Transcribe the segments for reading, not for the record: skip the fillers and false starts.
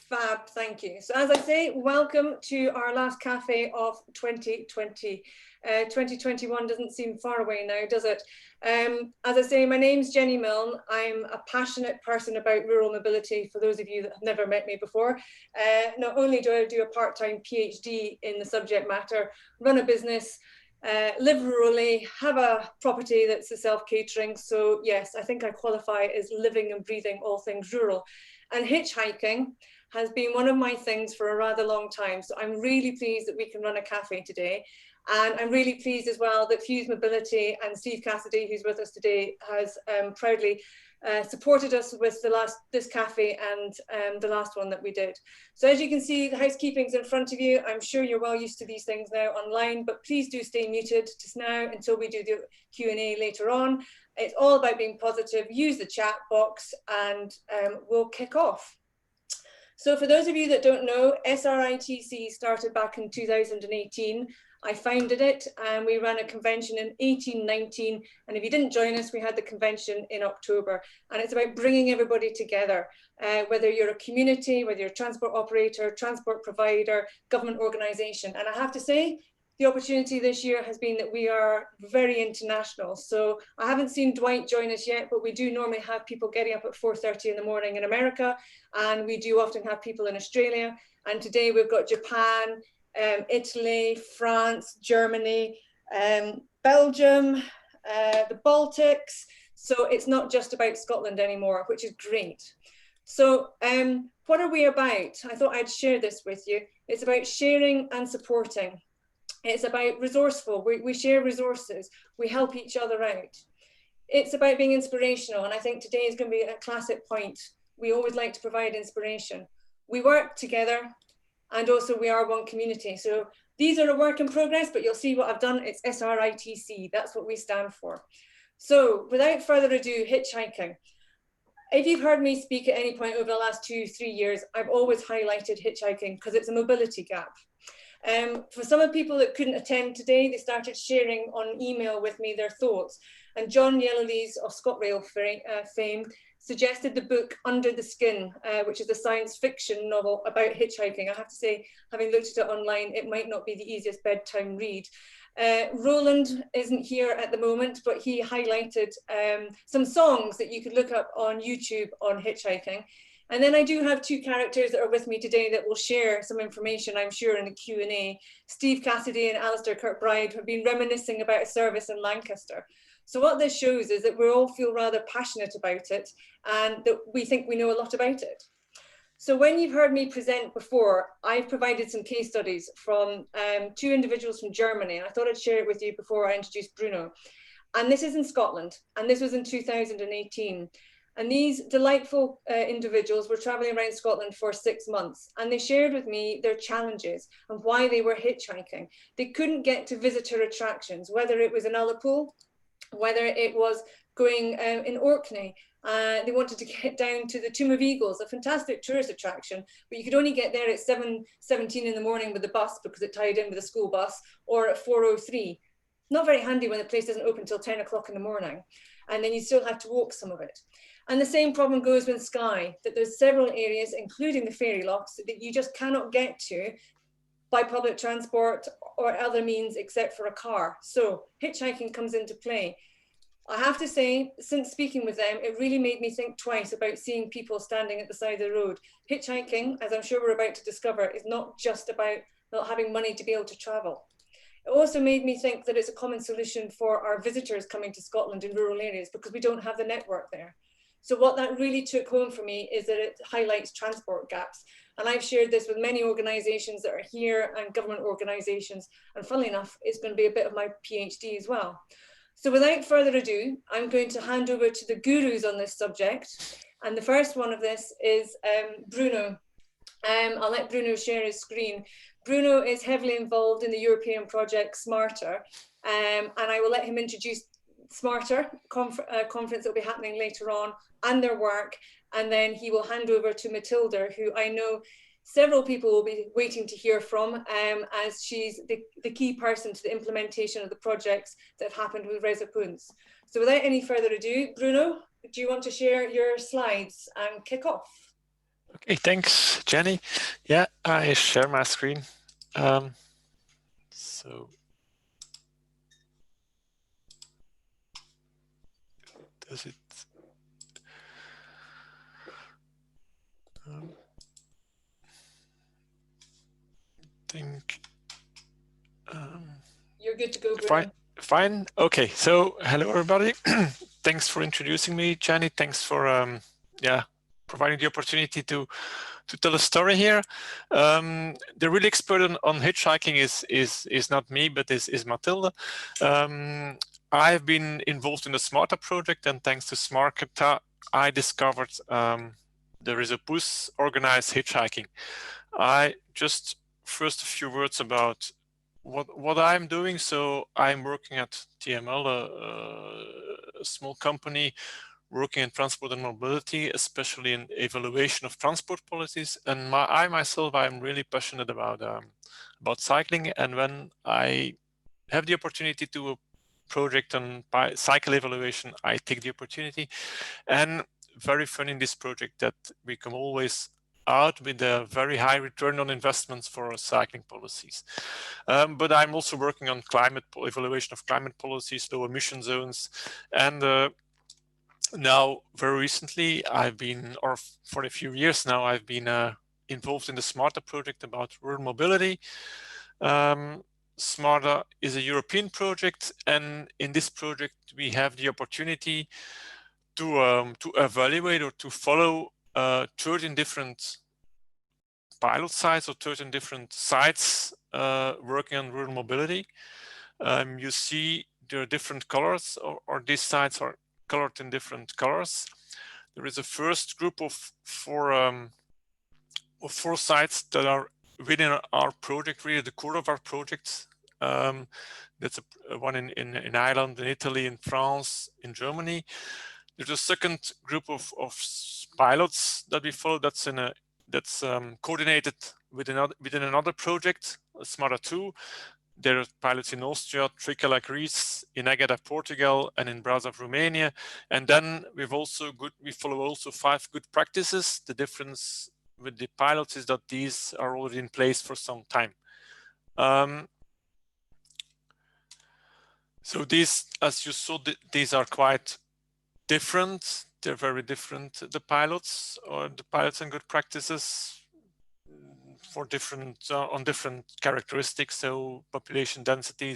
Fab, thank you. So as I say, welcome to our last cafe of 2020. 2021 doesn't seem far away now, does it? As I say, my name's Jenny Milne. I'm a passionate person about rural mobility, for those of you that have never met me before. Not only do I do a part-time PhD in the subject matter, run a business, live rurally, have a property that's a self-catering. So yes, I think I qualify as living and breathing all things rural. And hitchhiking has been one of my things for a rather long time. So I'm really pleased that we can run a cafe today. And I'm really pleased as well that Fuse Mobility and Steve Cassidy, who's with us today, has proudly supported us with this cafe and the last one that we did. So as you can see, the housekeeping's in front of you. I'm sure you're well used to these things now online, but please do stay muted just now until we do the Q&A later on. It's all about being positive. Use the chat box and we'll kick off. So for those of you that don't know, SRITC started back in 2018. I founded it and we ran a convention in 1819. And if you didn't join us, we had the convention in October. And it's about bringing everybody together, whether you're a community, whether you're a transport operator, transport provider, government organization. And I have to say, the opportunity this year has been that we are very international. So I haven't seen Dwight join us yet, but we do normally have people getting up at 4:30 in the morning in America. And we do often have people in Australia. And today we've got Japan, Italy, France, Germany, Belgium, the Baltics. So it's not just about Scotland anymore, which is great. So what are we about? I thought I'd share this with you. It's about sharing and supporting. It's about resourceful. We share resources. We help each other out. It's about being inspirational. And I think today is going to be a classic point. We always like to provide inspiration. We work together and also we are one community. So these are a work in progress, but you'll see what I've done. It's SRITC. That's what we stand for. So without further ado, hitchhiking. If you've heard me speak at any point over the last 2-3 years, I've always highlighted hitchhiking because it's a mobility gap. For some of the people that couldn't attend today, they started sharing on email with me their thoughts. And John Yellowlees of ScotRail fame suggested the book Under the Skin, which is a science fiction novel about hitchhiking. I have to say, having looked at it online, it might not be the easiest bedtime read. Roland isn't here at the moment, but he highlighted some songs that you could look up on YouTube on hitchhiking. And then I do have two characters that are with me today that will share some information, I'm sure, in the Q&A. Steve Cassidy and Alistair Kirkbride have been reminiscing about a service in Lancaster. So what this shows is that we all feel rather passionate about it and that we think we know a lot about it. So when you've heard me present before, I've provided some case studies from two individuals from Germany. And I thought I'd share it with you before I introduce Bruno. And this is in Scotland, and this was in 2018. And these delightful individuals were traveling around Scotland for 6 months, and they shared with me their challenges and why they were hitchhiking. They couldn't get to visitor attractions, whether it was in Ullapool, whether it was going in Orkney. They wanted to get down to the Tomb of Eagles, a fantastic tourist attraction, but you could only get there at 7:17 in the morning with the bus because it tied in with a school bus, or at 4:03. Not very handy when the place doesn't open until 10 o'clock in the morning. And then you still have to walk some of it. And the same problem goes with Skye, that there's several areas, including the ferry locks, that you just cannot get to by public transport or other means except for a car. So hitchhiking comes into play. I have to say, since speaking with them, it really made me think twice about seeing people standing at the side of the road. Hitchhiking, as I'm sure we're about to discover, is not just about not having money to be able to travel. It also made me think that it's a common solution for our visitors coming to Scotland in rural areas because we don't have the network there. So what that really took home for me is that it highlights transport gaps. And I've shared this with many organisations that are here and government organisations. And funnily enough, it's going to be a bit of my PhD as well. So without further ado, I'm going to hand over to the gurus on this subject. And the first one of this is Bruno. I'll let Bruno share his screen. Bruno is heavily involved in the European project SMARTA, and I will let him introduce SMARTA conference that will be happening later on and their work, and then he will hand over to Mathilde, who I know several people will be waiting to hear from, as she's the key person to the implementation of the projects that have happened with Rezopouce. So without any further ado, Bruno, do you want to share your slides and kick off? Okay, thanks, Jenny. Yeah, I share my screen. So does it? Think. You're good to go, Bruno. Fine. Fine. Okay. So hello, everybody. Thanks for introducing me, Jenny. Thanks for providing the opportunity to tell a story here. The real expert on hitchhiking is not me, but is Mathilde. I've been involved in the SMARTA project, and thanks to SMARTA, I discovered the Rezopouce organized hitchhiking. I just first a few words about what I'm doing. So I'm working at TML, a small company working in transport and mobility, especially in evaluation of transport policies. And I myself, I'm really passionate about cycling. And when I have the opportunity to do a project on cycle evaluation, I take the opportunity. And very fun in this project that we come always out with a very high return on investments for cycling policies. But I'm also working on evaluation of climate policies, low emission zones, and now very recently I've been, or for a few years now, I've been involved in the SMARTA project about rural mobility. SMARTA is a European project, and in this project we have the opportunity to evaluate or to follow 13 different pilot sites or 13 different sites working on rural mobility. You see there are different colors, or these sites are colored in different colors. There is a first group of four sites that are within our project, really the core of our project. That's one in Ireland, in Italy, in France, in Germany. There's a second group of pilots that we follow. That's coordinated within another project, SMARTA 2. There are pilots in Austria, Trikala, Greece, in Agada, Portugal, and in Brasov, Romania. And then we follow also 5 good practices. The difference with the pilots is that these are already in place for some time. So these, as you saw, these are quite different. They're very different, the pilots and good practices for different on different characteristics. So population density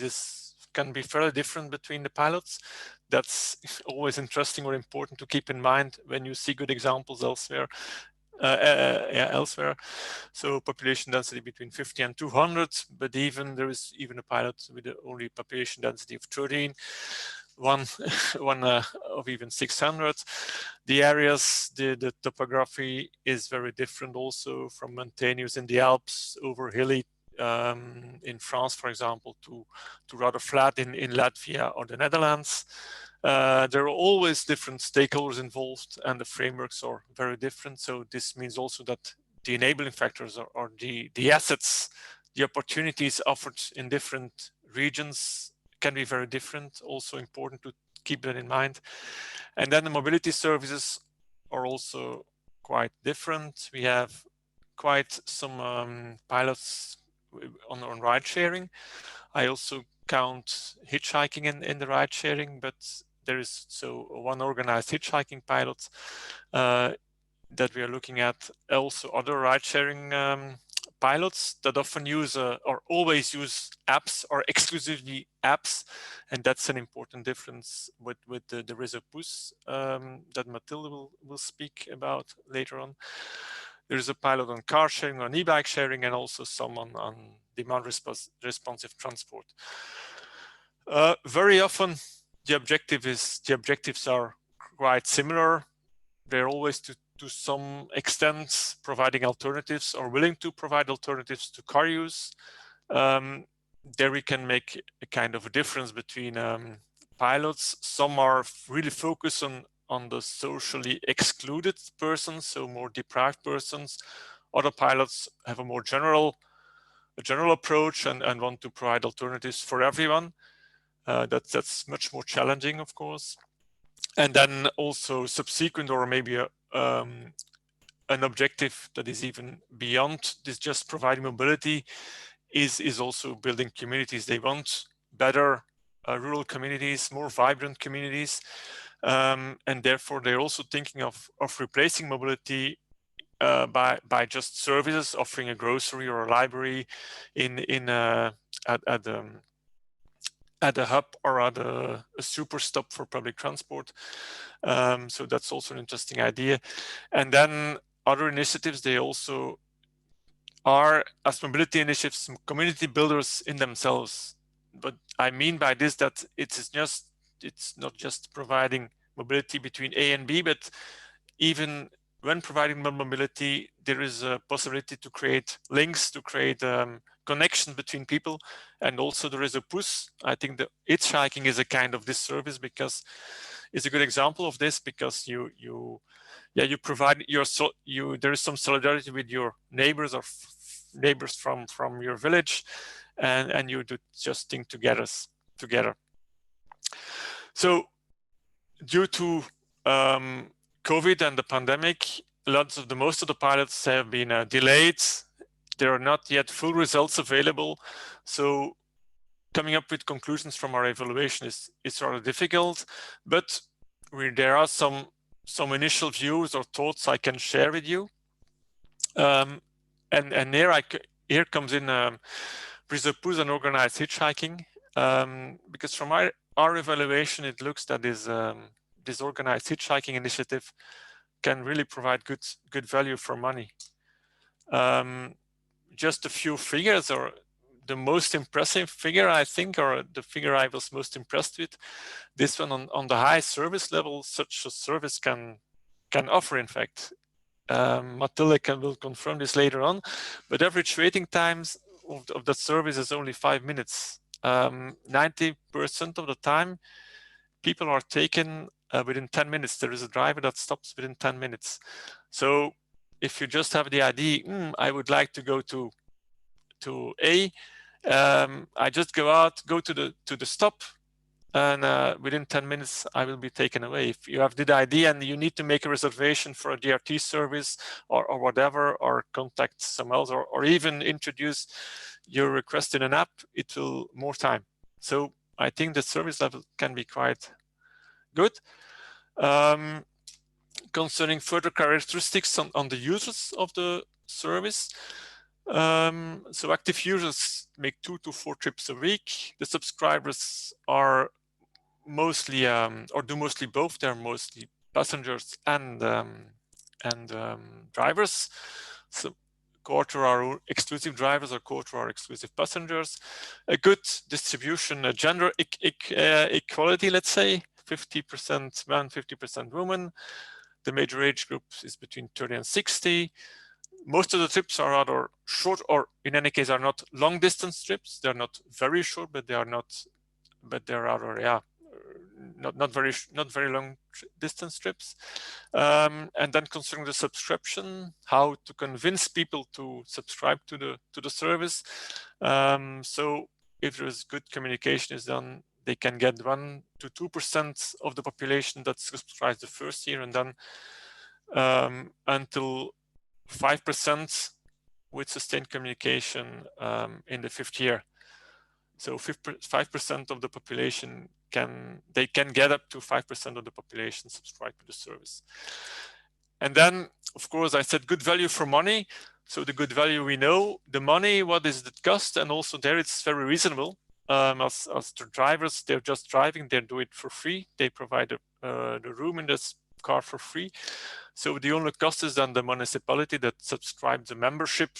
can be fairly different between the pilots. That's always interesting or important to keep in mind when you see good examples elsewhere. Elsewhere. So population density between 50 and 200, but there is even a pilot with only population density of 13. One of even 600. The areas, the topography is very different also, from mountainous in the Alps over hilly in France, for example, to rather flat in Latvia or the Netherlands. There are always different stakeholders involved, and the frameworks are very different. So this means also that the enabling factors or the assets, the opportunities offered in different regions can be very different. Also important to keep that in mind. And then the mobility services are also quite different. We have quite some pilots on ride sharing. I also count hitchhiking in the ride sharing, but there is one organized hitchhiking pilot that we are looking at. Also other ride sharing pilots that often use or always use apps or exclusively apps, and that's an important difference with the Rezopouce that Mathilde will speak about later on. There's a pilot on car sharing, on e-bike sharing, and also some on demand responsive transport. Very often the objectives are quite similar. They're always to some extent providing alternatives or willing to provide alternatives to car use. There we can make a kind of a difference between pilots. Some are really focused on the socially excluded persons, so more deprived persons. Other pilots have a more general approach and want to provide alternatives for everyone. That's much more challenging, of course. And then also subsequent, or maybe an objective that is even beyond this just providing mobility is also building communities. They want better rural communities, more vibrant communities, and therefore they're also thinking of replacing mobility by just services, offering a grocery or a library at a hub or at a super stop for public transport. So that's also an interesting idea. And then other initiatives, they also are, as mobility initiatives, community builders in themselves. But I mean by this that it's not just providing mobility between A and B, but even when providing mobility, there is a possibility to create links, to create connections between people, and also the Rezopouce. I think the hitchhiking is a kind of this service, because it's a good example of this, because you provide there is some solidarity with your neighbors or neighbors from your village, and you do just think together. So due to COVID and the pandemic, most of the pilots have been delayed. There are not yet full results available. So coming up with conclusions from our evaluation is rather difficult, but there are some initial views or thoughts I can share with you. And here comes in Rezopouce and organized hitchhiking, because from our evaluation, it looks that this organized hitchhiking initiative can really provide good value for money. Just a few figures, or the most impressive figure, I think, or the figure I was most impressed with, this one on the high service level, such a service can offer, in fact. Mathilde will confirm this later on, but average waiting times of that service is only 5 minutes. 90% of the time, people are taken within 10 minutes. There is a driver that stops within 10 minutes. So if you just have the idea, I would like to go to A, I just go out, go to the stop, and within 10 minutes I will be taken away. If you have the idea and you need to make a reservation for a DRT service or whatever, or contact someone else, or even introduce your request in an app, it will more time. So I think the service level can be quite good. Concerning further characteristics on the users of the service, so active users make 2 to 4 trips a week. The subscribers are mostly or do mostly both. They're mostly passengers and drivers. So quarter are exclusive drivers, or quarter are exclusive passengers. A good distribution, a gender equality, let's say, 50% men, 50% women. The major age group is between 30 and 60. Most of the trips are rather short, or in any case are not long distance trips. They're not very short, but they're rather, not very long distance trips. And then concerning the subscription, how to convince people to subscribe to the service. So if there is good communication is done, they can get 1 to 2% of the population that subscribes the first year, and then until 5% with sustained communication in the 5th year. So 5% of the population can get up to 5% of the population subscribe to the service. And then, of course, I said good value for money. So the good value, we know the money, what is the cost, and also there it's very reasonable. As the drivers, they're just driving, they do it for free. They provide the room in this car for free. So the only cost is then the municipality that subscribes the membership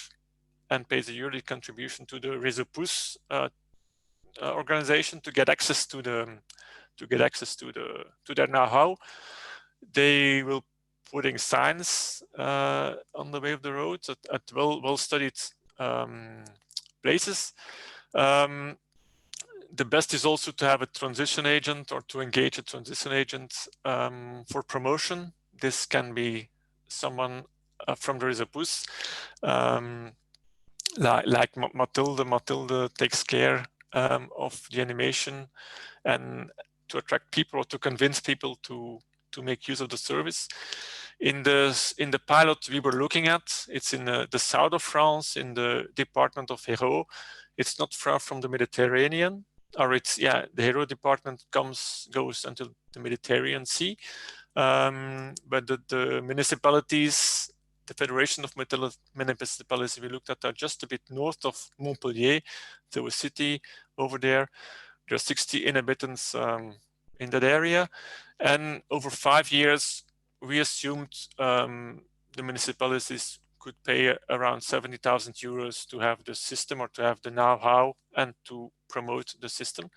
and pays a yearly contribution to the Rezopouce organization to get access to their know-how. They will putting signs on the way of the roads at well-studied places. The best is also to have a transition agent, or to engage a transition agent for promotion. This can be someone from the Rezopouce, like Mathilde. Mathilde takes care of the animation and to attract people, or to convince people to make use of the service. In the pilot we were looking at, it's in the south of France, in the department of Hérault. It's not far from the Mediterranean, or it's, yeah, the Hérault department goes until the Mediterranean Sea. But the municipalities, the Federation of Municipalities we looked at are just a bit north of Montpellier, so a city over there. There are 60 inhabitants in that area, and over 5 years we assumed the municipalities could pay around 70,000 euros to have the system, or to have the know-how and to promote the system.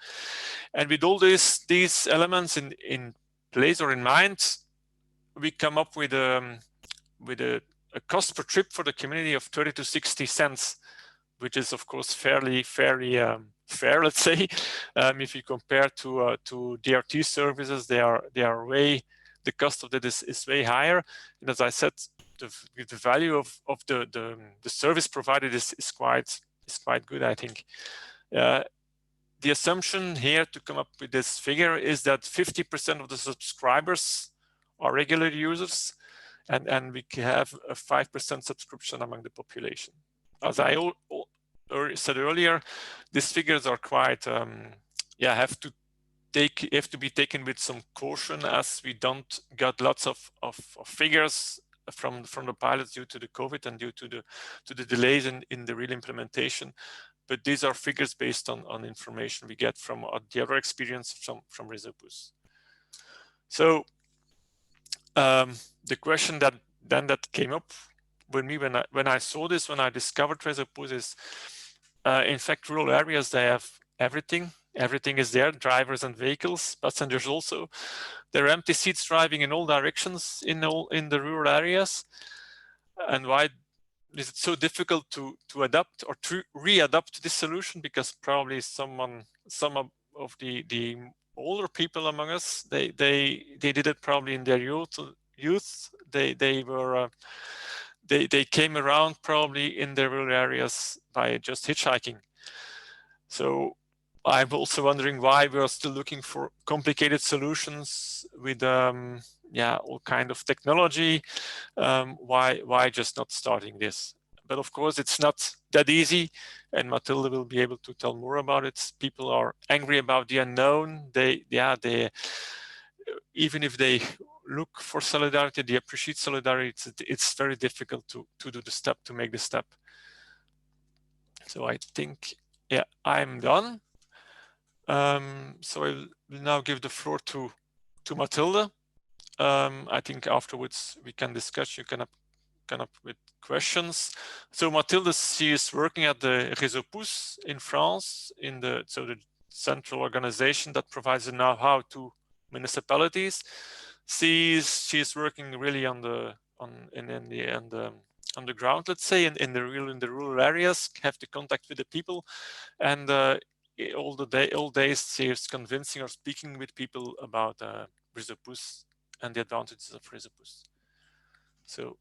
And with all these elements in place or in mind, we come up with a cost per trip for the community of 30 to 60 cents, which is of course fairly fair, let's say. If you compare to DRT services, they are way, the cost of that is way higher. And as I said, the value of the service provided is quite good, I think. The assumption here to come up with this figure is that 50% of the subscribers are regular users, and we can have a 5% subscription among the population. As I said earlier, these figures are quite, have to be taken with some caution, as we don't got lots of figures from the pilots due to the COVID and due to the delays in the real implementation. But these are figures based on information we get from the other experience from Rezopouce. So the question that came up with me when I saw this, when I discovered Rezopouce, is in fact, rural areas, they have everything. Everything is there, drivers and vehicles, passengers also. There are empty seats driving in all directions in the rural areas. And why is it so difficult to adapt or to re-adapt this solution? Because probably some of the older people among us, they did it probably in their youth. They came around probably in the rural areas by just hitchhiking. So I'm also wondering why we are still looking for complicated solutions with all kind of technology. Why just not starting this? But of course, it's not that easy, and Mathilde will be able to tell more about it. People are angry about the unknown. They even if they look for solidarity, they appreciate solidarity. It's very difficult to do the step, to make the step. So I think, yeah, I'm done. So I will now give the floor to Mathilde. I think afterwards we can discuss. You can come up with questions. So Mathilde, she is working at the Rezopouce in France, the central organization that provides the know-how to municipalities. She is working really on the ground, let's say, in the rural areas, have the contact with the people, and all days she is convincing or speaking with people about Rezopouce and the advantages of Rezopouce. So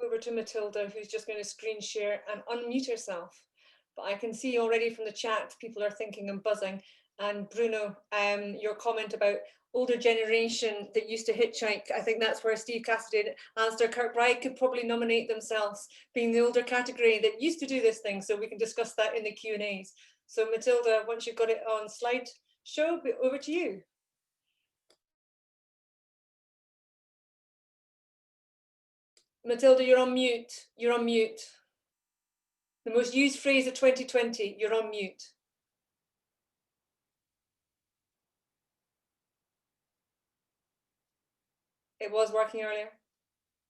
over to Mathilde, who's just going to screen share and unmute herself. But I can see already from the chat, people are thinking and buzzing. And Bruno, your comment about older generation that used to hitchhike, I think that's where Steve Cassidy and Alistair Kirkbride could probably nominate themselves, being the older category that used to do this thing. So we can discuss that in the Q&As. So Mathilde, once you've got it on slide show, over to you. Mathilde, you're on mute. You're on mute. The most used phrase of 2020, you're on mute. It was working earlier.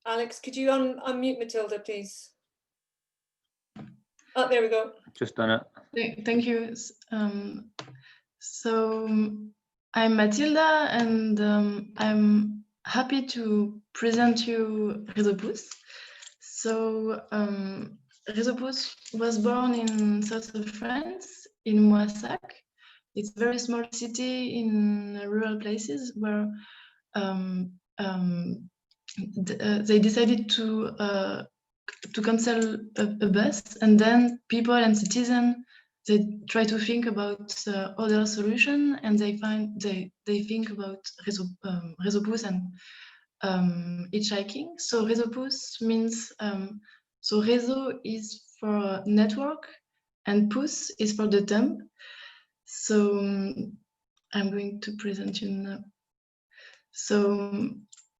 Alex, could you unmute Mathilde, please? Oh, there we go. Just done it. Thank you. So I'm Mathilde, and I'm happy to present you Rezopouce. So Rezopouce was born in south of France, in Moissac. It's a very small city in rural places where they decided to cancel a bus, and then people and citizens, they try to think about other solution, and they think about Rezopouce and hitchhiking. So Rezopouce means so Rezo is for network, and pouce is for the thumb. So I'm going to present you now. So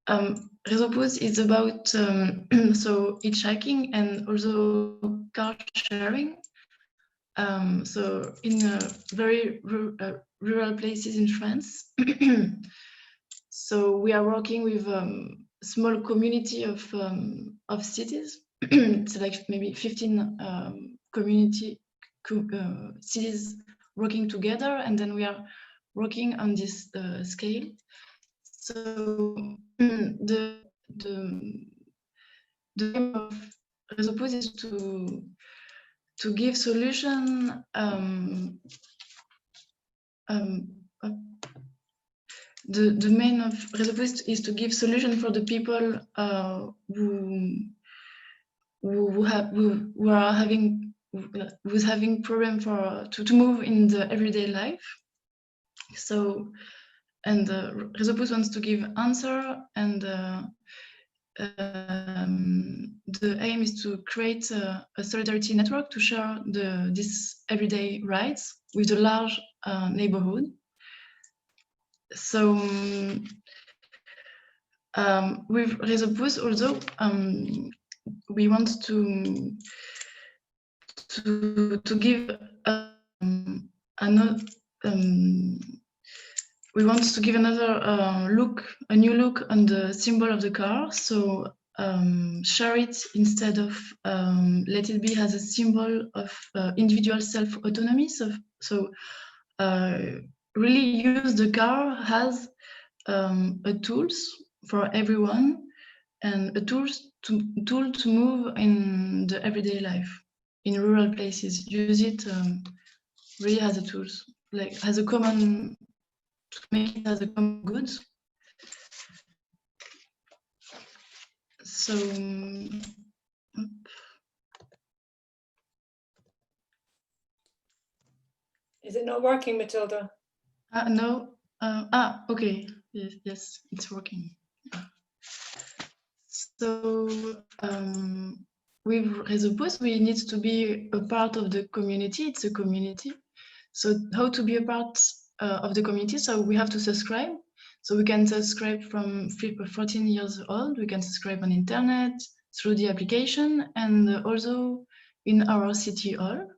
Rezopouce is about so hitchhiking and also car sharing. So in very rural places in France. So we are working with small community of cities. It's like maybe 15 community cities working together, and then we are working on this scale. So the aim of Rezopouce is to give solution. The main of Rezopouce is to give solution for the people who's having problem to move in the everyday life. So, and Rezopouce wants to give answer, and the aim is to create a solidarity network to share these everyday rights with a large neighborhood. So with Rezopouce also, we want to give another. We want to give another look, a new look on the symbol of the car. So share it instead of let it be as a symbol of individual self-autonomy. So really use the car as a tools for everyone, and a tool to move in the everyday life in rural places. Use it really as a tools, like as a common, to make it as a common good. So is it not working, Mathilde? No. Okay. Yes, it's working. So with Rezopouce, we need to be a part of the community. It's a community. So how to be a part of the community? So we have to subscribe. So we can subscribe from 14 years old. We can subscribe on internet, through the application, and also in our city hall.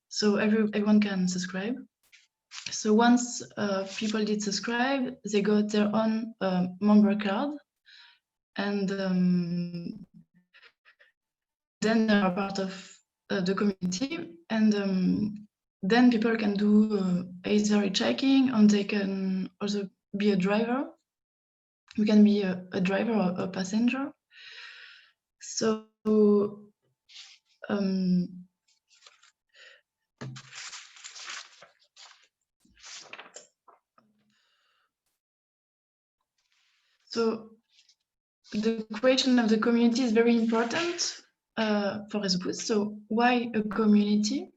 So everyone can subscribe. So once people did subscribe, they got their own member card, and then they are part of the community, and then people can do either hitchhiking, and they can also be a driver. We can be a driver or a passenger. So so the creation of the community is very important for Rezopouce. So why a community?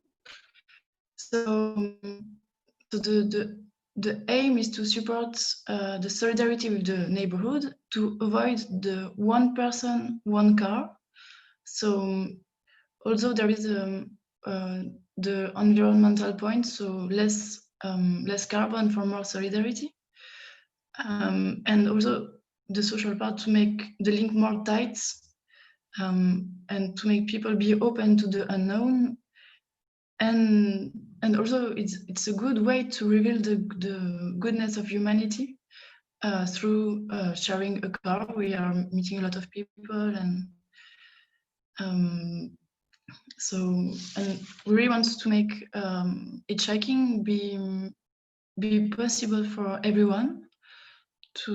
So the aim is to support the solidarity with the neighborhood, to avoid the one person, one car. So although there is the environmental point, so less carbon for more solidarity, and also the social part, to make the link more tight, and to make people be open to the unknown, and also it's a good way to reveal the goodness of humanity through sharing a car. We are meeting a lot of people, and so, and we really want to make hitchhiking be possible for everyone. So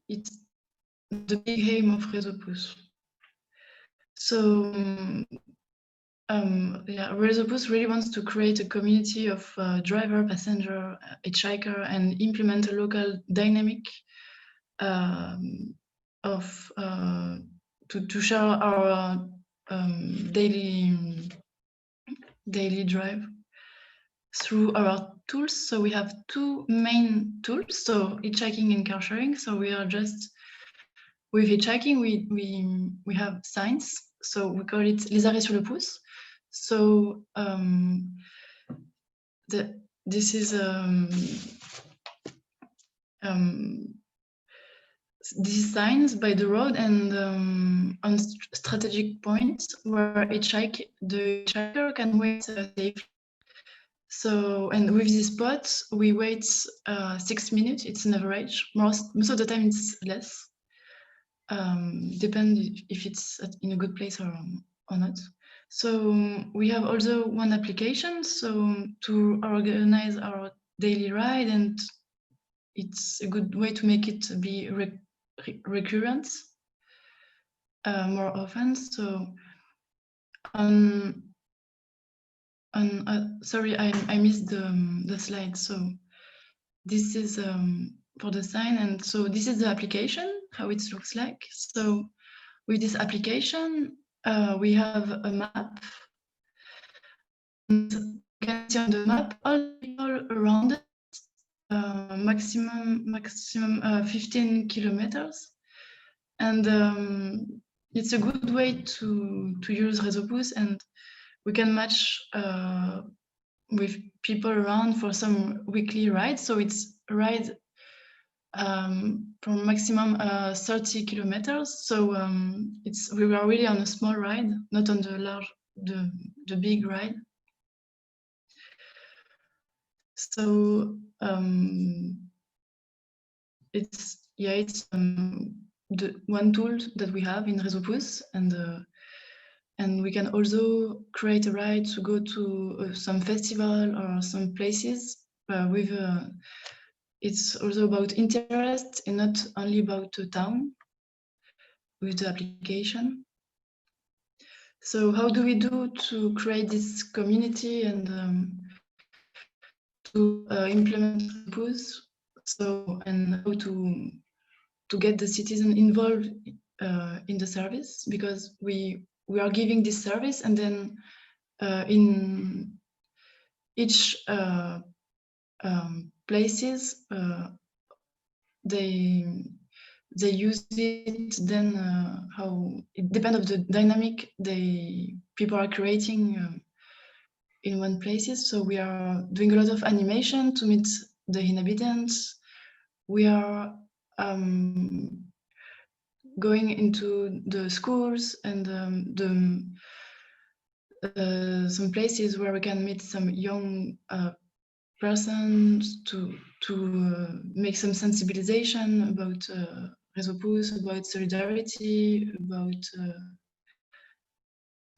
it's the big aim of Rezopouce. So Rezopouce really wants to create a community of driver, passenger, hitchhiker, and implement a local dynamic to share our daily drive through our tools. So we have two main tools, so hitchhiking and car sharing. So we are just with hitchhiking, we have signs. So we call it les arrêts sur le pouce. So this is these signs by the road and on strategic points where the hitchhiker can wait safely. So, and with this spot, we wait 6 minutes. It's an average. Most of the time, it's less. Depends if it's in a good place or not. So we have also one application so to organize our daily ride, and it's a good way to make it be recurrent more often. So sorry, I missed the slide. So this is for the sign, and so this is the application, how it looks like. So with this application, we have a map. And you can see on the map all the people around it, maximum 15 kilometers. And it's a good way to use Rezopouce, and we can match with people around for some weekly rides. So it's a ride from maximum 30 kilometers. So we were really on a small ride, not on the big ride. So it's the one tool that we have in Rezopouce, and we can also create a ride to go to some festival or some places with. It's also about interest and not only about the town with the application. So how do we do to create this community and to implement Rezopouce? So, and how to get the citizen involved in the service, because we are giving this service, and then in each places they use it. Then how it depends on the dynamic people are creating in one places. So we are doing a lot of animation to meet the inhabitants. We are going into the schools and some places where we can meet some young persons to make some sensibilization about Rezopouce, about solidarity, about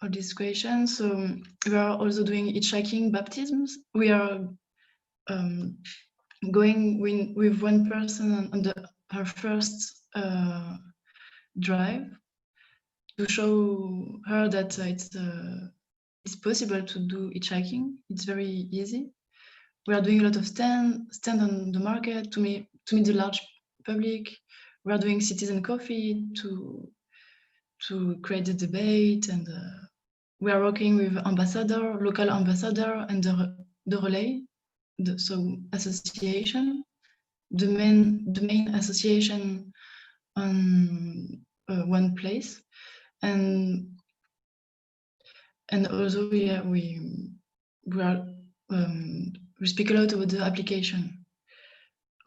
all these questions. So we are also doing hitchhiking baptisms. We are going with one person on her first drive to show her that it's possible to do hitchhiking. It's very easy. We are doing a lot of stand on the market to meet the large public. We are doing citizen coffee to create the debate, and we are working with local ambassador, and the relay, so association, the main association on one place, and also we speak a lot about the application.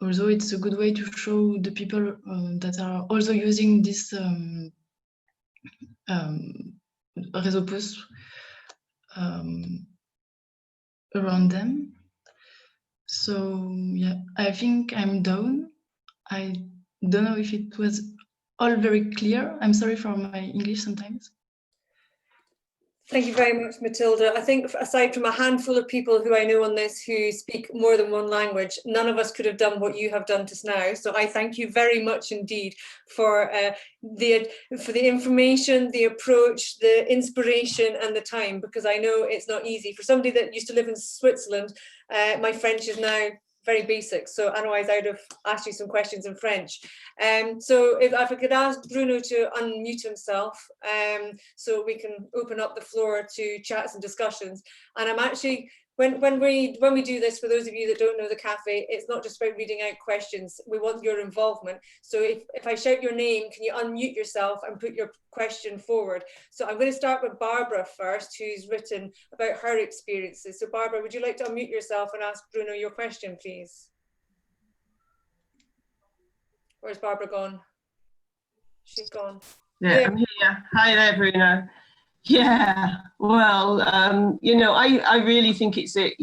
Also, it's a good way to show the people that are also using this Rezopouce around them. So yeah, I think I'm done. I don't know if it was all very clear. I'm sorry for my English sometimes. Thank you very much, Mathilde. I think aside from a handful of people who I know on this who speak more than one language, none of us could have done what you have done just now. So I thank you very much indeed for the information, the approach, the inspiration and the time, because I know it's not easy. For somebody that used to live in Switzerland, my French is now very basic, so otherwise I'd have asked you some questions in French. So if I could ask Bruno to unmute himself, so we can open up the floor to chats and discussions. And I'm actually, when we do this, for those of you that don't know the cafe, it's not just about reading out questions. We want your involvement. So if I shout your name, can you unmute yourself and put your question forward? So I'm going to start with Barbara first, who's written about her experiences. So Barbara, would you like to unmute yourself and ask Bruno your question, please? Where's Barbara gone? She's gone. Yeah, I'm here. Hi there, Bruno. Yeah, well, you know, I really think it's a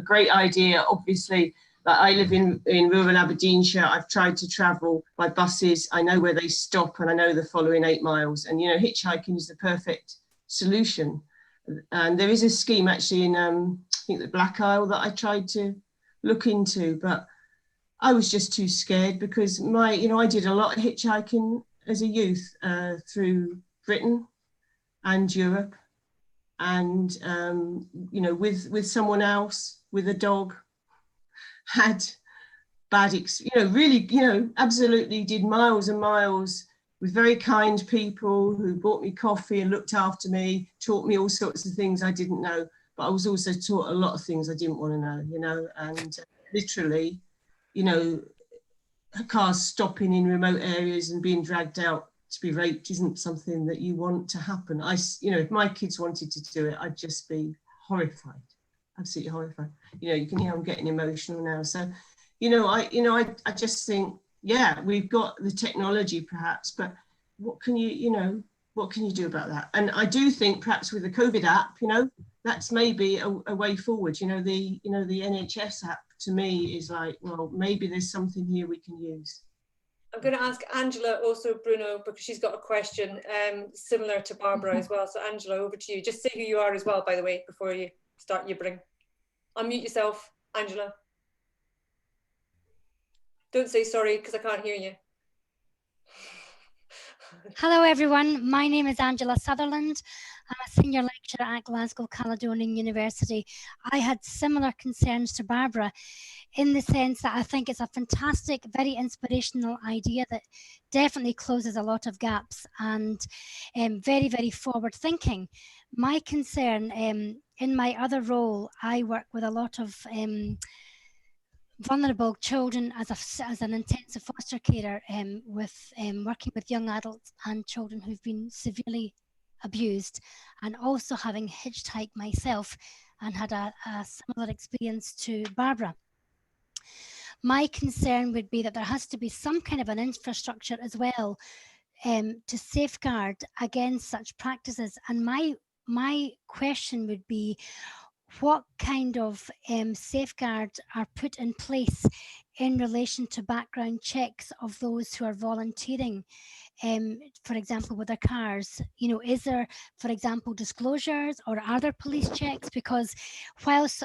great idea. Obviously, like I live in rural Aberdeenshire. I've tried to travel by buses. I know where they stop and I know the following 8 miles. And, you know, hitchhiking is the perfect solution. And there is a scheme actually in, I think the Black Isle that I tried to look into, but I was just too scared because I did a lot of hitchhiking as a youth through Britain and Europe, and with someone else, with a dog, had bad absolutely did miles and miles with very kind people who bought me coffee and looked after me, taught me all sorts of things I didn't know, but I was also taught a lot of things I didn't want to know, and literally, cars stopping in remote areas and being dragged out to be raped isn't something that you want to happen. If my kids wanted to do it, I'd just be horrified, absolutely horrified. You can hear I'm getting emotional now. So, I just think, yeah, we've got the technology perhaps, but what can you do about that? And I do think perhaps with the COVID app, that's maybe a way forward. The NHS app to me is like, well, maybe there's something here we can use. I'm going to ask Angela also, Bruno, because she's got a question similar to Barbara as well. So Angela, over to you. Just say who you are as well, by the way, before you start your bring. Unmute yourself, Angela. Don't say sorry, because I can't hear you. Hello everyone, my name is Angela Sutherland. I'm a senior lecturer at Glasgow Caledonian University. I had similar concerns to Barbara in the sense that I think it's a fantastic, very inspirational idea that definitely closes a lot of gaps and very, very forward thinking. My concern in my other role, I work with a lot of vulnerable children as an intensive foster carer working with young adults and children who've been severely abused, and also having hitchhiked myself and had a similar experience to Barbara. My concern would be that there has to be some kind of an infrastructure as well to safeguard against such practices. And my question would be, what kind of safeguards are put in place in relation to background checks of those who are volunteering, for example, with their cars? Is there, for example, disclosures, or are there police checks? Because whilst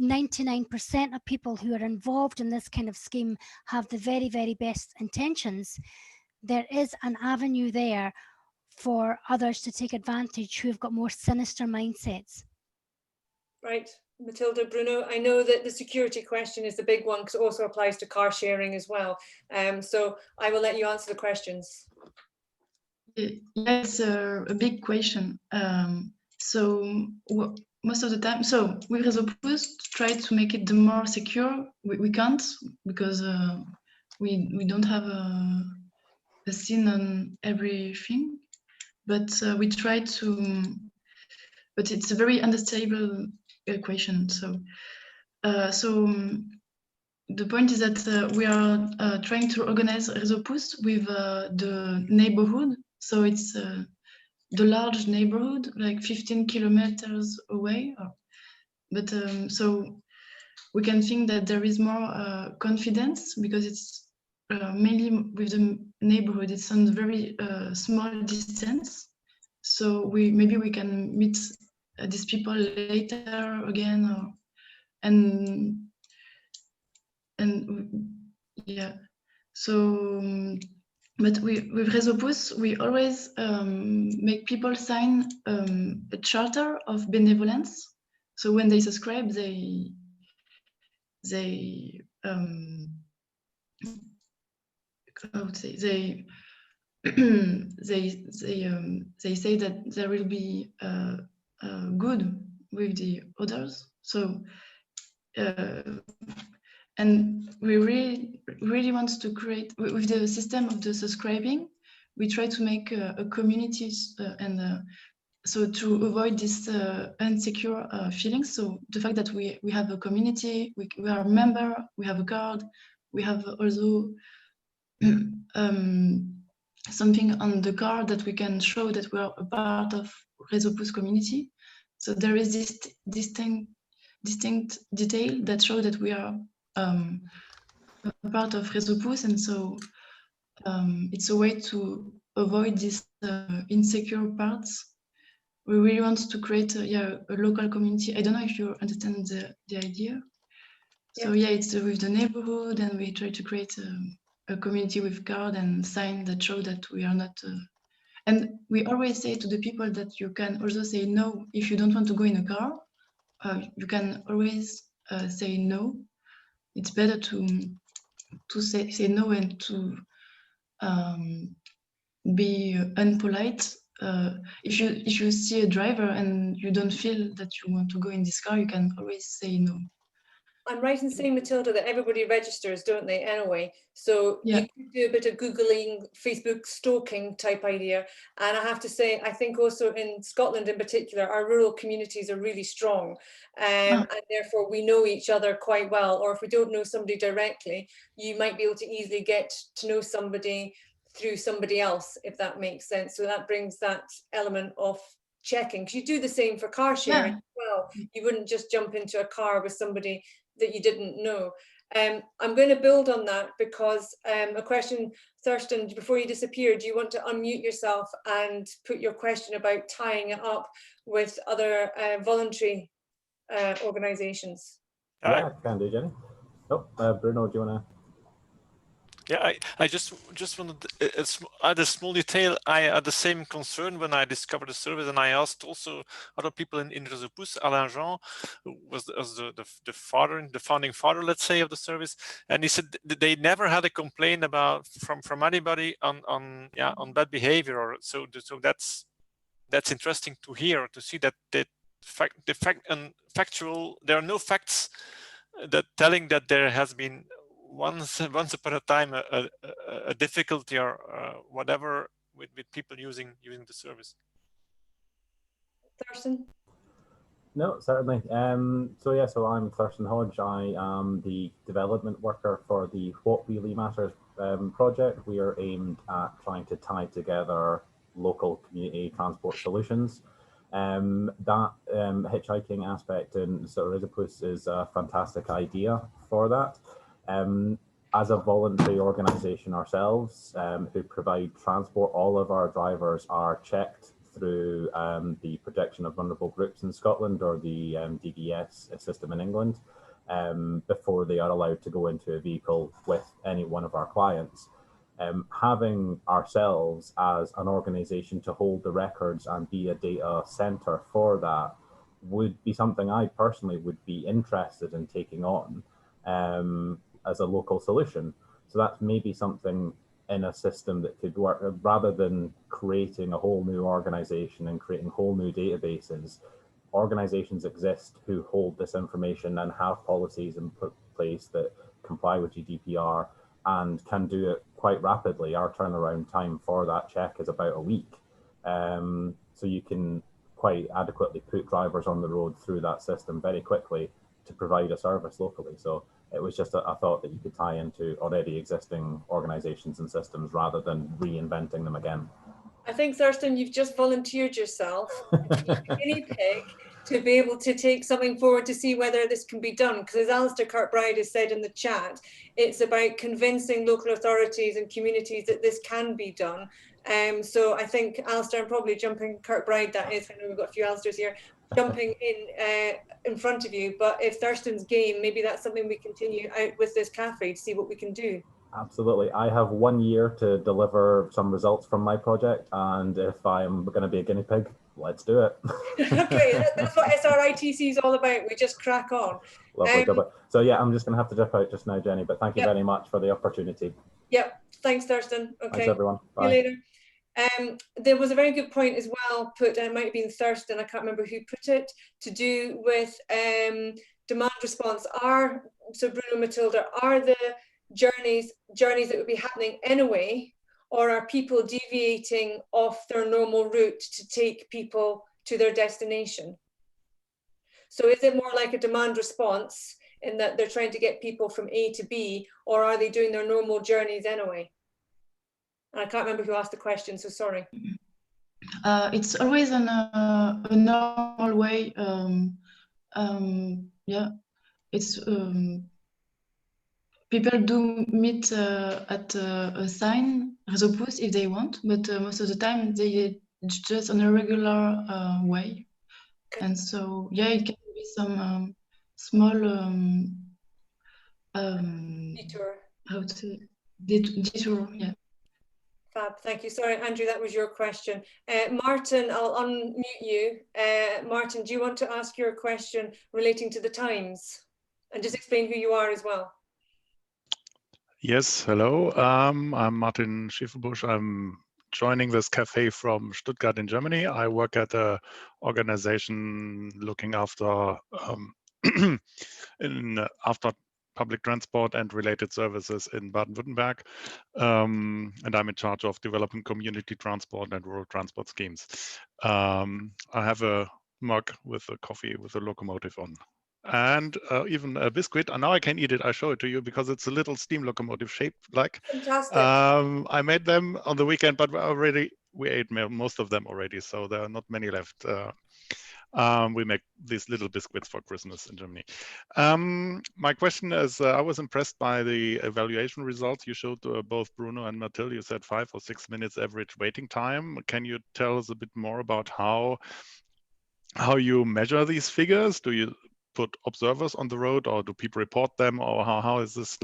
99% of people who are involved in this kind of scheme have the very, very best intentions, there is an avenue there for others to take advantage who have got more sinister mindsets. Right, Mathilde, Bruno, I know that the security question is the big one because it also applies to car sharing as well. So I will let you answer the questions. It's a big question. Most of the time, so with Rezopouce, try to make it the more secure. We can't, because we don't have a scene on everything, but we try to, but it's a very unstable equation. So the point is that we are trying to organize Rezopouce with the neighborhood. So it's the large neighborhood, like 15 kilometers away. But so we can think that there is more confidence because it's mainly with the neighborhood. It's on very small distance. So maybe we can meet these people later again, or, and yeah. So, but with Rezopouce, we always make people sign a charter of benevolence. So when they subscribe, they I would say they say that there will be good with the others. So and we really want to create, with the system of the subscribing, we try to make a community so to avoid this insecure feelings. So the fact that we have a community, we are a member, we have a card, we have also something on the card that we can show that we are a part of Rezopouce community. So there is this distinct detail that show that we are a part of Rezopouce, and so it's a way to avoid these insecure parts. We really want to create a local community. I don't know if you understand the idea. So yeah, it's with the neighborhood, and we try to create a community with card and sign that show that we are not. And we always say to the people that you can also say no if you don't want to go in a car. You can always say no. It's better to say no and to be unpolite. If you see a driver and you don't feel that you want to go in this car, you can always say no. I'm right in saying, Mathilde, that everybody registers, don't they, anyway? So yeah. You could do a bit of Googling, Facebook stalking type idea. And I have to say, I think also in Scotland in particular, our rural communities are really strong. And therefore we know each other quite well. Or if we don't know somebody directly, you might be able to easily get to know somebody through somebody else, if that makes sense. So that brings that element of checking. Because you do the same for car sharing as well. You wouldn't just jump into a car with somebody that you didn't know. I'm going to build on that because a question, Thurston, before you disappear, do you want to unmute yourself and put your question about tying it up with other voluntary organisations? Yeah, I can do, Jenny. Oh, Bruno, do you want to? Yeah, I just wanted to add a small detail. I had the same concern when I discovered the service, and I asked also other people in Rezopouce, Alain Jean, who was the founding father, let's say, of the service, and he said they never had a complaint about from anybody on bad behavior, or so that's interesting to hear, to see that factual, there are no facts that telling that there has been once upon a time a difficulty or whatever with people using the service. Thurston? No, certainly. So I'm Thurston Hodge. I am the development worker for the What Really Matters project. We are aimed at trying to tie together local community transport solutions. That hitchhiking aspect in Rezopouce is a fantastic idea for that. As a voluntary organisation ourselves who provide transport, all of our drivers are checked through the Protection of Vulnerable Groups in Scotland, or the DVS system in England, before they are allowed to go into a vehicle with any one of our clients. Having ourselves as an organisation to hold the records and be a data centre for that would be something I personally would be interested in taking on as a local solution. So that's maybe something in a system that could work, rather than creating a whole new organisation and creating whole new databases. Organisations exist who hold this information and have policies in place that comply with GDPR and can do it quite rapidly. Our turnaround time for that check is about a week. So you can quite adequately put drivers on the road through that system very quickly to provide a service locally. So it was just a thought that you could tie into already existing organisations and systems rather than reinventing them again. I think, Thurston, you've just volunteered yourself as a guinea pig to be able to take something forward to see whether this can be done. Because as Alistair Kirkbride has said in the chat, it's about convincing local authorities and communities that this can be done. So I think, Alistair, I'm probably jumping, Kirkbride that is, I know we've got a few Alistairs here, jumping in front of you, but if Thurston's game, maybe that's something we continue out with this cafe to see what we can do. Absolutely. I have 1 year to deliver some results from my project, and if I'm going to be a guinea pig, let's do it. Okay, that's what SRITC is all about. We just crack on. Lovely. So yeah, I'm just going to have to jump out just now, Jenny, but thank you very much for the opportunity. Yep. Thanks, Thurston. Okay. Thanks, everyone. Bye. See you later. There was a very good point as well put, and it might have been Thurston, I can't remember who put it, to do with demand response. So Bruno, Matilda, are the journeys that would be happening anyway, or are people deviating off their normal route to take people to their destination? So is it more like a demand response in that they're trying to get people from A to B, or are they doing their normal journeys anyway? And I can't remember who asked the question, so sorry. It's always a normal way. Yeah, it's people do meet at a sign, Rezopouce, if they want, but most of the time they just on a regular way. Okay. And so, yeah, it can be some small detour. How to say detour? Yeah. Fab, thank you. Sorry, Andrew, that was your question. Martin, I'll unmute you. Martin, do you want to ask your question relating to the times? And just explain who you are as well. Yes, hello. I'm Martin Schiefelbusch. I'm joining this cafe from Stuttgart in Germany. I work at an organization looking after after public transport and related services in Baden-Württemberg. And I'm in charge of developing community transport and rural transport schemes. I have a mug with a coffee with a locomotive on. And even a biscuit, and now I can eat it. I show it to you because it's a little steam locomotive shaped like. Fantastic. I made them on the weekend, but we ate most of them already, so there are not many left. We make these little biscuits for Christmas in Germany. My question is, I was impressed by the evaluation results you showed both Bruno and Mathilde. You said 5 or 6 minutes average waiting time. Can you tell us a bit more about how you measure these figures? Do you put observers on the road, or do people report them, or how is this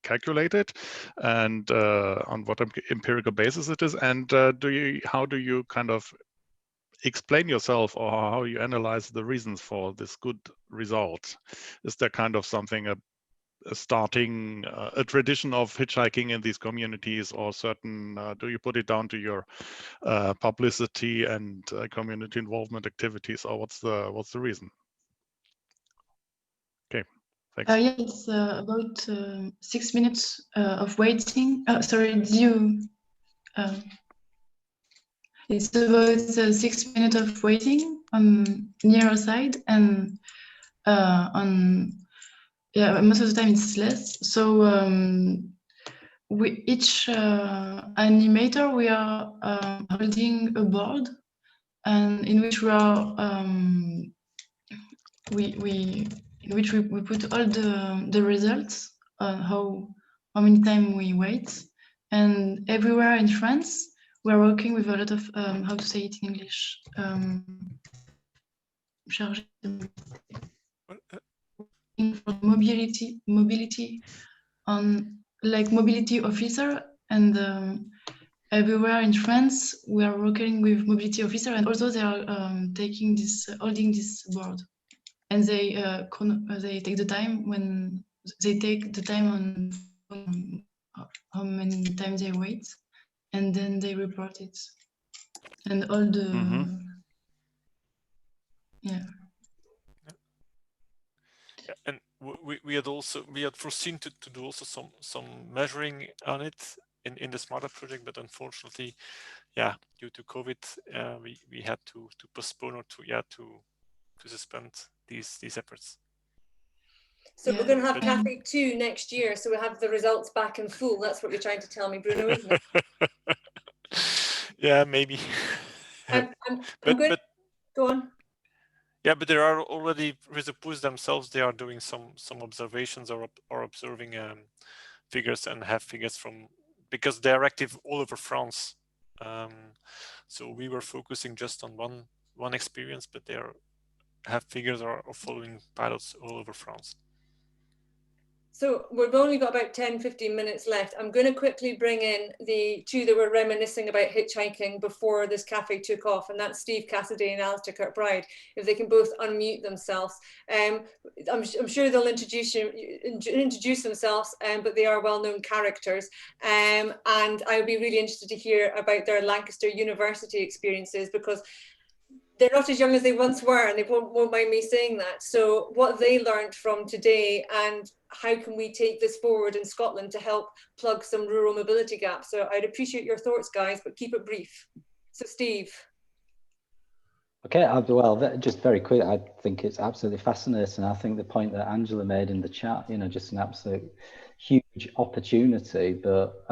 calculated, and on what empirical basis it is? And how do you kind of explain yourself, or how you analyze the reasons for this good result? Is there kind of something starting a tradition of hitchhiking in these communities, or certain do you put it down to your publicity and community involvement activities, or what's the reason? Okay, thanks. Yeah, it's about 6 minutes of waiting. Sorry, did you? It's about 6 minutes of waiting on near side, and most of the time it's less. So each animator, we are holding a board, and in which we are in which we put all the results on how many time we wait. And everywhere in France, we're working with a lot of how to say it in English, mobility on like mobility officer, and everywhere in France we are working with mobility officer, and also they are holding this board, and they take the time when they take the time on how many times they wait, and then they report it, and all the yeah. And we had foreseen to do also some measuring on it in the SMARTA project, but unfortunately, yeah, due to COVID, we had to postpone or to suspend these efforts. So we're going to have Cafe 2 next year, so we'll have the results back in full. That's what you're trying to tell me, Bruno, isn't it? Yeah, maybe. I'm good. Go on. Yeah, but there are already Rezopouce themselves. They are doing some observations or observing figures, and have figures from, because they're active all over France. So we were focusing just on one experience, but they have figures are following pilots all over France. So we've only got about 10-15 minutes left. I'm going to quickly bring in the two that were reminiscing about hitchhiking before this cafe took off, and that's Steve Cassidy and Alistair Kirkbride. If they can both unmute themselves. I'm sure they'll introduce themselves, but they are well-known characters. And I would be really interested to hear about their Lancaster University experiences, because they're not as young as they once were, and they won't mind me saying that. So what they learned from today, and how can we take this forward in Scotland to help plug some rural mobility gaps? So I'd appreciate your thoughts, guys, but keep it brief. So Steve. Okay, well, just very quick, I think it's absolutely fascinating. I think the point that Angela made in the chat, you know, just an absolute huge opportunity. But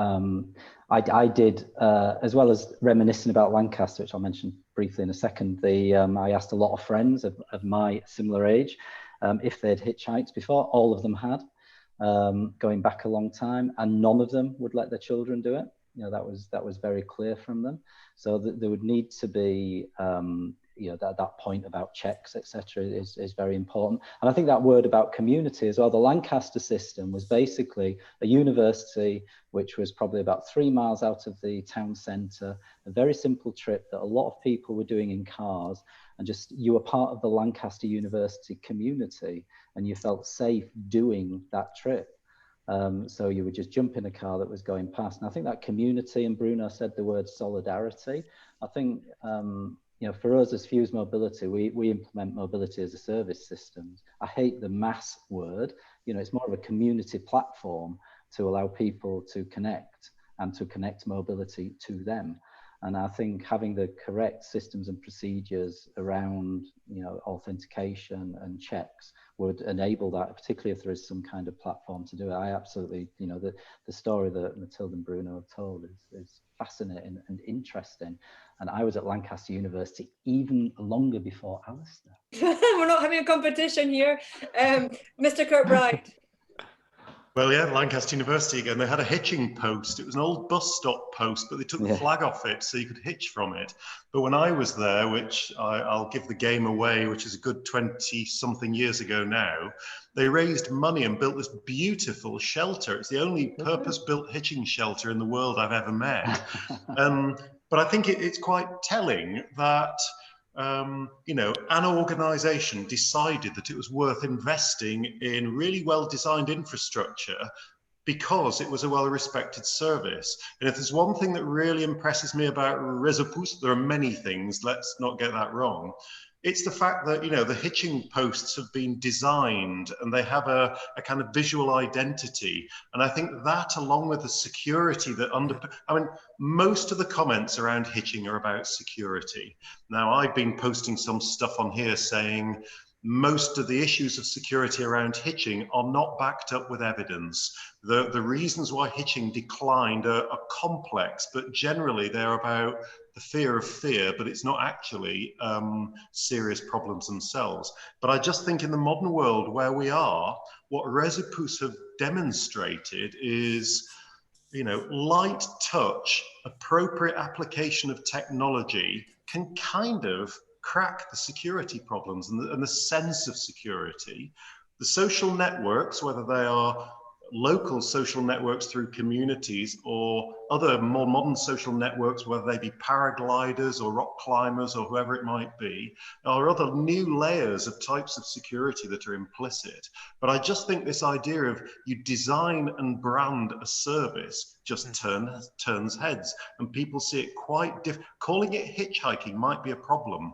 I did, as well as reminiscing about Lancaster, which I'll mention briefly in a second, I asked a lot of friends of my similar age if they'd hitchhiked before. All of them had, going back a long time, and none of them would let their children do it. You know, that was very clear from them. So there would need to be, you know, that point about checks, etc., is very important. And I think that word about community as well. The Lancaster system was basically a university which was probably about 3 miles out of the town centre, a very simple trip that a lot of people were doing in cars, and just you were part of the Lancaster University community, and you felt safe doing that trip. So you would just jump in a car that was going past. And I think that community, and Bruno said the word solidarity, I think, you know, for us as Fuse Mobility, we implement mobility as a service systems. I hate the mass word. You know, it's more of a community platform to allow people to connect and to connect mobility to them. And I think having the correct systems and procedures around, you know, authentication and checks would enable that, particularly if there is some kind of platform to do it. I absolutely, you know, the story that Mathilde and Bruno have told is fascinating and interesting. And I was at Lancaster University even longer before Alistair. We're not having a competition here. Mr. Kirkbride. Well, yeah, Lancaster University again, they had a hitching post. It was an old bus stop post, but they took the flag off it so you could hitch from it. But when I was there, which I'll give the game away, which is a good 20-something years ago now, they raised money and built this beautiful shelter. It's the only purpose-built hitching shelter in the world I've ever met. But I think it's quite telling that you know, an organization decided that it was worth investing in really well-designed infrastructure because it was a well-respected service. And if there's one thing that really impresses me about Rezopouce, there are many things, let's not get that wrong. It's the fact that, you know, the hitching posts have been designed and they have a kind of visual identity. And I think that, along with the security that I mean, most of the comments around hitching are about security. Now, I've been posting some stuff on here saying most of the issues of security around hitching are not backed up with evidence. The reasons why hitching declined are complex, but generally they're about the fear of fear, but it's not actually serious problems themselves. But I just think in the modern world where we are, what Rezopouce have demonstrated is, you know, light touch, appropriate application of technology can kind of crack the security problems and the sense of security. The social networks, whether they are local social networks through communities or other more modern social networks, whether they be paragliders or rock climbers or whoever it might be, are other new layers of types of security that are implicit. But I just think this idea of you design and brand a service just turns heads, and people see it quite different. Calling it hitchhiking might be a problem.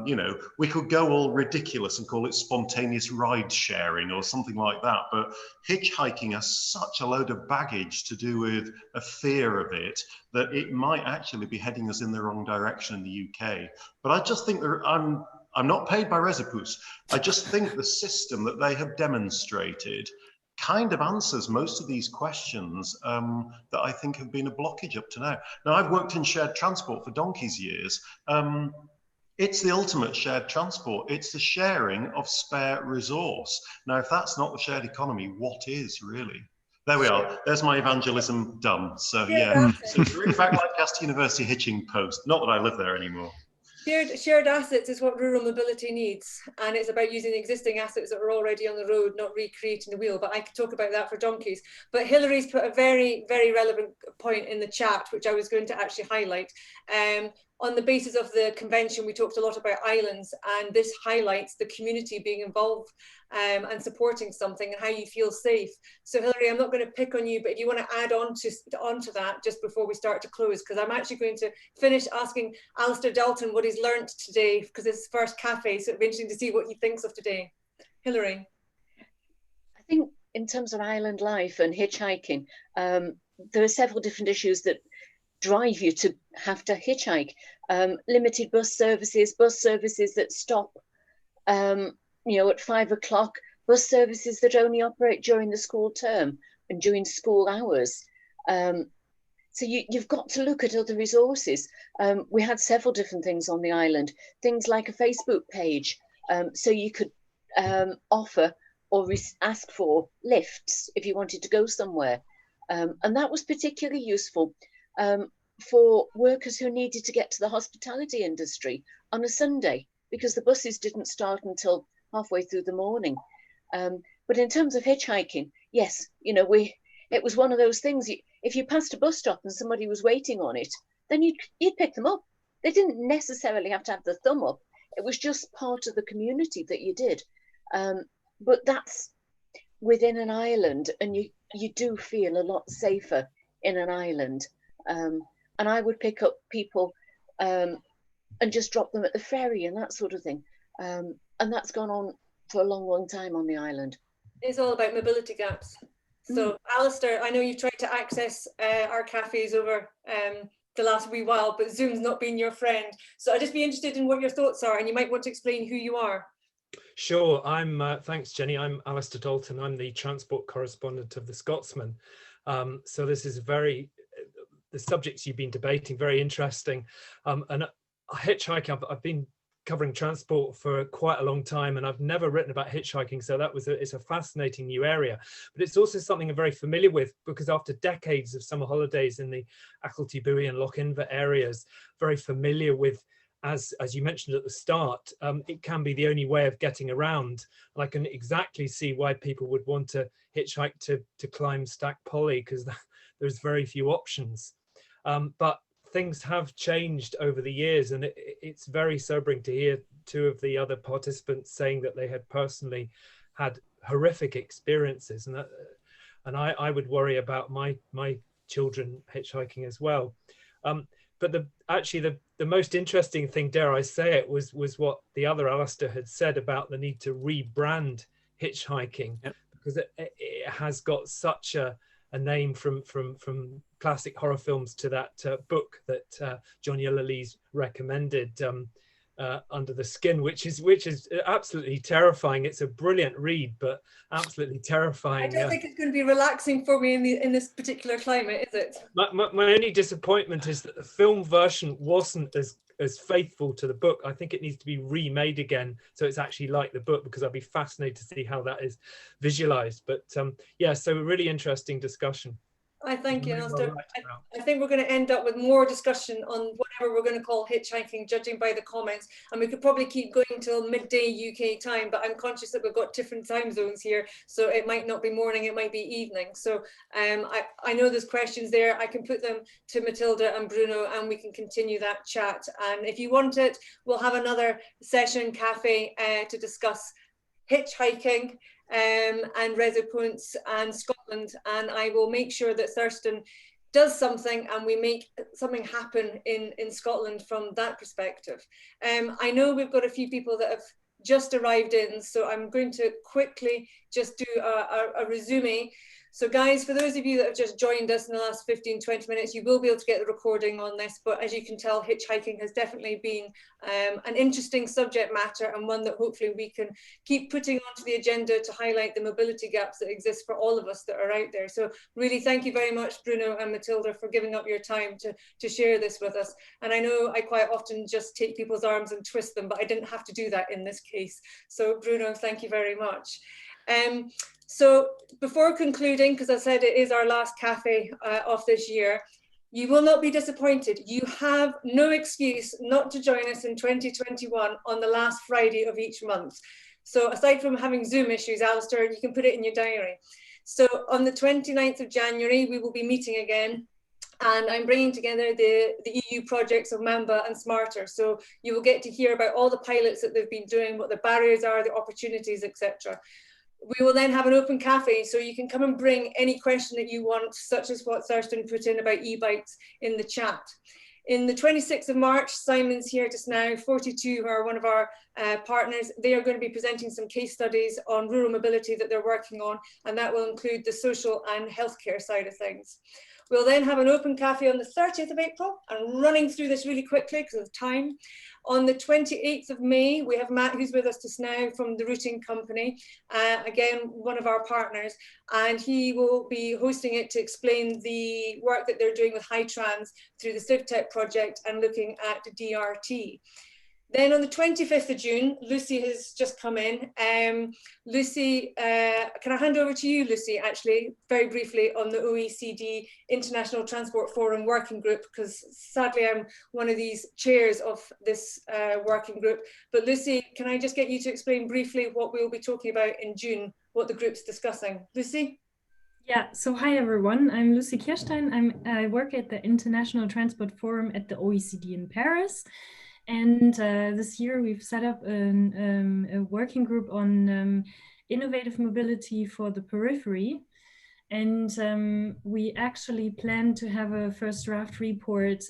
You know, we could go all ridiculous and call it spontaneous ride sharing or something like that, but hitchhiking has such a load of baggage to do with a fear of it that it might actually be heading us in the wrong direction in the UK. But I just think that I'm not paid by Rezopouce. I just think the system that they have demonstrated kind of answers most of these questions that I think have been a blockage up to now. Now, I've worked in shared transport for donkey's years. It's the ultimate shared transport. It's the sharing of spare resource. Now, if that's not the shared economy, what is really? There we are. There's my evangelism done. So yeah, so bring back Lancaster University hitching post. Not that I live there anymore. Shared assets is what rural mobility needs, and it's about using existing assets that are already on the road, not recreating the wheel. But I could talk about that for donkeys. But Hillary's put a very, very relevant point in the chat, which I was going to actually highlight. On the basis of the convention, we talked a lot about islands, and this highlights the community being involved and supporting something and how you feel safe. So Hilary, I'm not going to pick on you, but if you want to add on to that just before we start to close, because I'm actually going to finish asking Alistair Dalton what he's learned today, because it's his first cafe, so it'll be interesting to see what he thinks of today. Hilary. I think in terms of island life and hitchhiking, there are several different issues that drive you to have to hitchhike. Limited bus services that stop, you know, at 5 o'clock, bus services that only operate during the school term and during school hours. So you've got to look at other resources. We had several different things on the island, things like a Facebook page, so you could offer or ask for lifts if you wanted to go somewhere. And that was particularly useful for workers who needed to get to the hospitality industry on a Sunday, because the buses didn't start until halfway through the morning. But in terms of hitchhiking, yes, you know, it was one of those things, if you passed a bus stop and somebody was waiting on it, then you'd pick them up. They didn't necessarily have to have the thumb up. It was just part of the community that you did. But that's within an island, and you do feel a lot safer in an island. And I would pick up people and just drop them at the ferry and that sort of thing. And that's gone on for a long, long time on the island. It's all about mobility gaps. So Alistair, I know you've tried to access our cafes over the last wee while, but Zoom's not been your friend. So I'd just be interested in what your thoughts are, and you might want to explain who you are. Sure, thanks Jenny, I'm Alistair Dalton, I'm the transport correspondent of the Scotsman. So this is the subjects you've been debating, very interesting. And hitchhiking, I've been covering transport for quite a long time, and I've never written about hitchhiking, so it's a fascinating new area. But it's also something I'm very familiar with, because after decades of summer holidays in the Achilty-Buie and Loch Inver areas, very familiar with, as you mentioned at the start, it can be the only way of getting around. And I can exactly see why people would want to hitchhike to climb Stack Polly, because there's very few options. But things have changed over the years, and it's very sobering to hear two of the other participants saying that they had personally had horrific experiences, and I would worry about my children hitchhiking as well. But actually the most interesting thing, dare I say it, was what the other Alistair had said about the need to rebrand hitchhiking. Yep. Because it has got such a name from classic horror films to that book that John Yellowlees recommended, Under the Skin, which is absolutely terrifying. It's a brilliant read, but absolutely terrifying. I don't think it's going to be relaxing for me in this particular climate, is it? My only disappointment is that the film version wasn't as faithful to the book. I think it needs to be remade again so it's actually like the book, because I'd be fascinated to see how that is visualized. But yeah, so a really interesting discussion. I thank you, Alistair. I think we're going to end up with more discussion on whatever we're going to call hitchhiking, judging by the comments. And we could probably keep going till midday UK time, but I'm conscious that we've got different time zones here. So it might not be morning, it might be evening. So I know there's questions there. I can put them to Mathilde and Bruno, and we can continue that chat. And if you want it, we'll have another session cafe to discuss hitchhiking and Rezopouce and Scotland, and I will make sure that Thurston does something and we make something happen in Scotland from that perspective. I know we've got a few people that have just arrived in, so I'm going to quickly just do a resume. So guys, for those of you that have just joined us in the last 15-20 minutes, you will be able to get the recording on this, but as you can tell, hitchhiking has definitely been an interesting subject matter, and one that hopefully we can keep putting onto the agenda to highlight the mobility gaps that exist for all of us that are out there. So really thank you very much, Bruno and Mathilde, for giving up your time to share this with us. And I know I quite often just take people's arms and twist them, but I didn't have to do that in this case. So Bruno, thank you very much. So before concluding, because I said it is our last cafe of this year, you will not be disappointed. You have no excuse not to join us in 2021 on the last Friday of each month. So aside from having Zoom issues, Alistair, you can put it in your diary. So on the 29th of January, we will be meeting again. And I'm bringing together the EU projects of Mamba and SMARTA. So you will get to hear about all the pilots that they've been doing, what the barriers are, the opportunities, etc. We will then have an open cafe, so you can come and bring any question that you want, such as what Thurston put in about e-bikes in the chat. In the 26th of March, Simon's here just now, 42, who are one of our partners. They are going to be presenting some case studies on rural mobility that they're working on, and that will include the social and healthcare side of things. We'll then have an open cafe on the 30th of April. I'm running through this really quickly because of time. On the 28th of May, we have Matt, who's with us just now from the routing company, again, one of our partners, and he will be hosting it to explain the work that they're doing with HiTrans through the CivTech project and looking at DRT. Then on the 25th of June, Lucy has just come in. Lucy, can I hand over to you, Lucy, actually, very briefly on the OECD International Transport Forum Working Group, because sadly I'm one of these chairs of this working group. But Lucy, can I just get you to explain briefly what we'll be talking about in June, what the group's discussing? Lucy? Yeah, so hi everyone, I'm Lucy Kirstein. I work at the International Transport Forum at the OECD in Paris. And this year we've set up a working group on innovative mobility for the periphery. And we actually plan to have a first draft report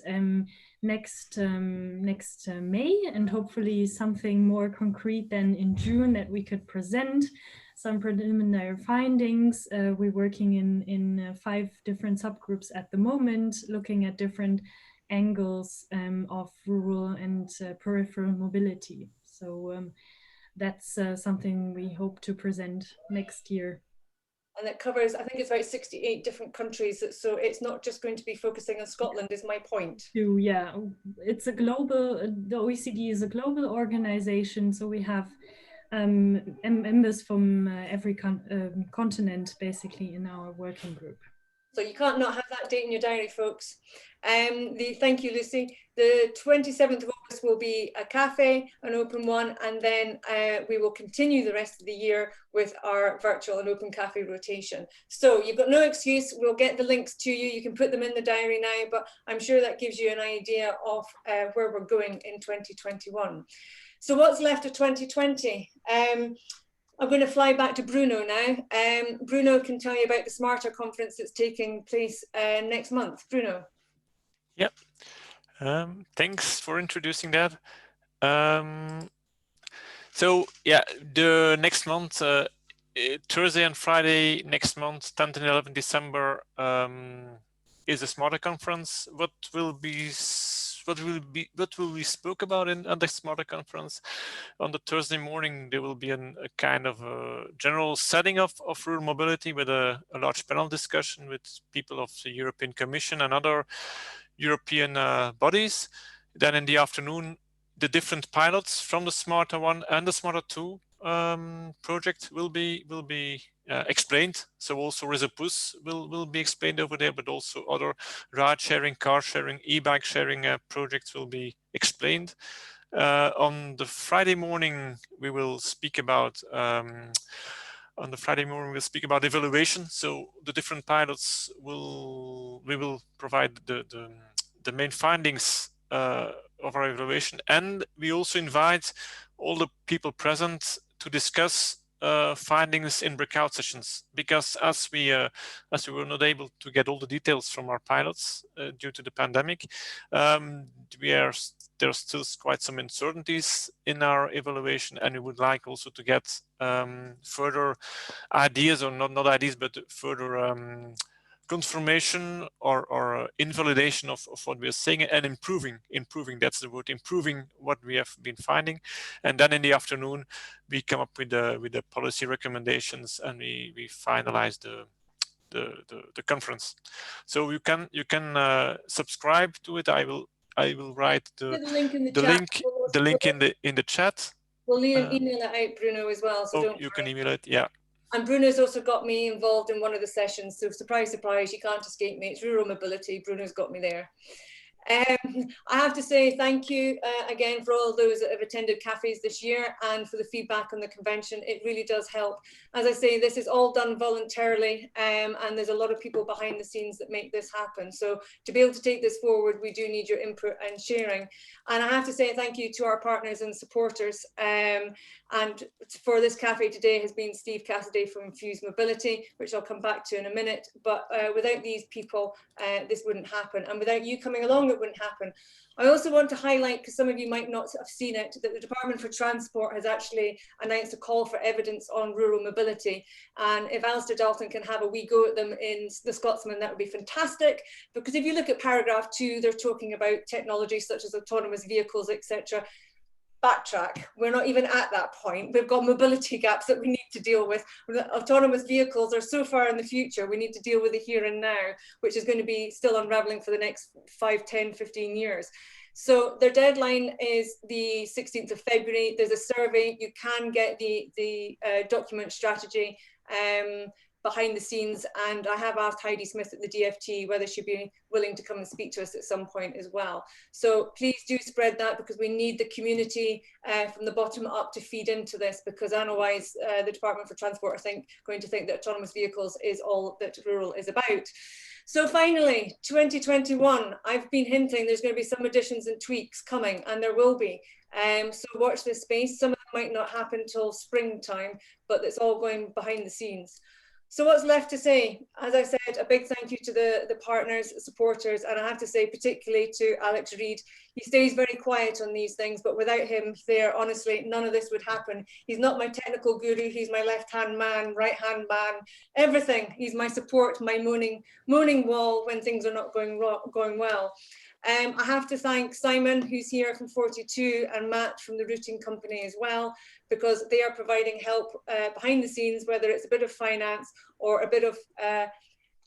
next May, and hopefully something more concrete than in June that we could present. Some preliminary findings. We're working in 5 different subgroups at the moment, looking at different angles of rural and peripheral mobility. So that's something we hope to present next year. And it covers, I think it's about 68 different countries. So it's not just going to be focusing on Scotland, is my point. Yeah, it's a global, the OECD is a global organization. So we have members from every continent basically in our working group. So you can't not have that date in your diary, folks. Thank you, Lucy. The 27th of August will be a cafe, an open one, and then we will continue the rest of the year with our virtual and open cafe rotation. So you've got no excuse. We'll get the links to you. You can put them in the diary now, but I'm sure that gives you an idea of where we're going in 2021. So what's left of 2020? I'm going to fly back to Bruno now. Bruno can tell you about the SMARTA conference that's taking place next month. Bruno. Yep. Thanks for introducing that. So yeah, the next month, Thursday and Friday next month, 10th and 11th December, is a SMARTA conference. What will we spoke about at the SMARTA conference? On the Thursday morning, there will be a kind of a general setting of rural mobility with a large panel discussion with people of the European Commission and other European bodies. Then in the afternoon, the different pilots from the SMARTA 1 and the SMARTA 2 project will be explained. So also Rezopouce will be explained over there, but also other ride sharing, car sharing, e-bike sharing projects will be explained. On the Friday morning, we will speak about evaluation. So the different pilots we will provide the main findings of our evaluation, and we also invite all the people present to discuss findings in breakout sessions, because as we were not able to get all the details from our pilots due to the pandemic, there's still quite some uncertainties in our evaluation, and we would like also to get further ideas, or not ideas, but further confirmation or invalidation of what we are saying, and improving, that's the word, improving what we have been finding. And then in the afternoon, we come up with the policy recommendations, and we finalize the conference. So you can subscribe to it. I will write the link in the chat. We'll email it out, Bruno, as well. So you can email it, yeah. And Bruno's also got me involved in one of the sessions. So surprise, surprise, you can't escape me. It's rural mobility. Bruno's got me there. I have to say thank you again for all those that have attended cafes this year and for the feedback on the convention. It really does help. As I say, this is all done voluntarily, and there's a lot of people behind the scenes that make this happen. So to be able to take this forward, we do need your input and sharing. And I have to say thank you to our partners and supporters. And for this cafe today has been Steve Cassidy from Fuse Mobility, which I'll come back to in a minute. But without these people, this wouldn't happen. And without you coming along, it wouldn't happen. I also want to highlight, because some of you might not have seen it, that the Department for Transport has actually announced a call for evidence on rural mobility. And if Alistair Dalton can have a wee go at them in the Scotsman, that would be fantastic. Because if you look at paragraph 2, they're talking about technology such as autonomous vehicles, etc. Backtrack, we're not even at that point. We've got mobility gaps that we need to deal with. Autonomous vehicles are so far in the future, we need to deal with the here and now, which is going to be still unraveling for the next 5, 10, 15 years. So their deadline is the 16th of February. There's a survey. You can get the document strategy behind the scenes, and I have asked Heidi Smith at the DFT whether she'd be willing to come and speak to us at some point as well. So please do spread that, because we need the community from the bottom up to feed into this, because otherwise the Department for Transport are going to think that autonomous vehicles is all that rural is about. So finally, 2021, I've been hinting there's going to be some additions and tweaks coming, and there will be. So watch this space. Some of them might not happen till springtime, but it's all going behind the scenes. So what's left to say? As I said, a big thank you to the partners, supporters, and I have to say particularly to Alex Reid. He stays very quiet on these things, but without him there, honestly, none of this would happen. He's not my technical guru, he's my left-hand man, right-hand man, everything. He's my support, my moaning wall when things are not going well. I have to thank Simon, who's here from 42, and Matt from the routing company as well, because they are providing help behind the scenes, whether it's a bit of finance or a bit of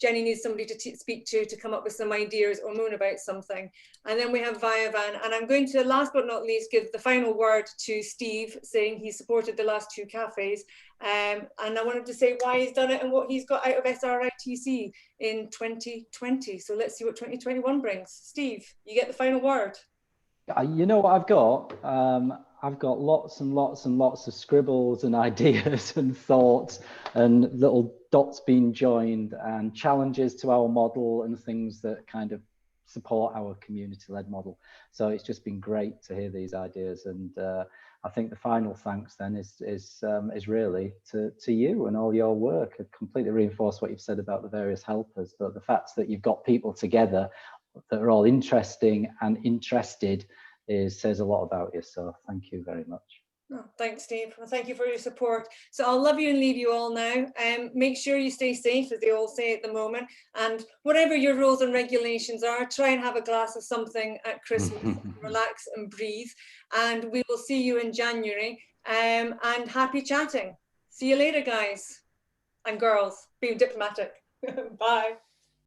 Jenny needs somebody to speak to come up with some ideas or moan about something. And then we have Viavan, and I'm going to, last but not least, give the final word to Steve, saying he supported the last 2 cafes. And I wanted to say why he's done it and what he's got out of SRITC in 2020. So let's see what 2021 brings. Steve, you get the final word. You know what I've got? I've got lots and lots and lots of scribbles and ideas and thoughts and little dots being joined and challenges to our model and things that kind of support our community-led model. So it's just been great to hear these ideas, and I think the final thanks then is really to you and all your work. I completely reinforce what you've said about the various helpers, but the fact that you've got people together that are all interesting and interested says a lot about you. So thank you very much. Oh, thanks, Steve. Well, thank you for your support. So I'll love you and leave you all now. Make sure you stay safe, as they all say at the moment. And whatever your rules and regulations are, try and have a glass of something at Christmas, relax and breathe. And we will see you in January. And happy chatting. See you later, guys and girls. Being diplomatic. Bye.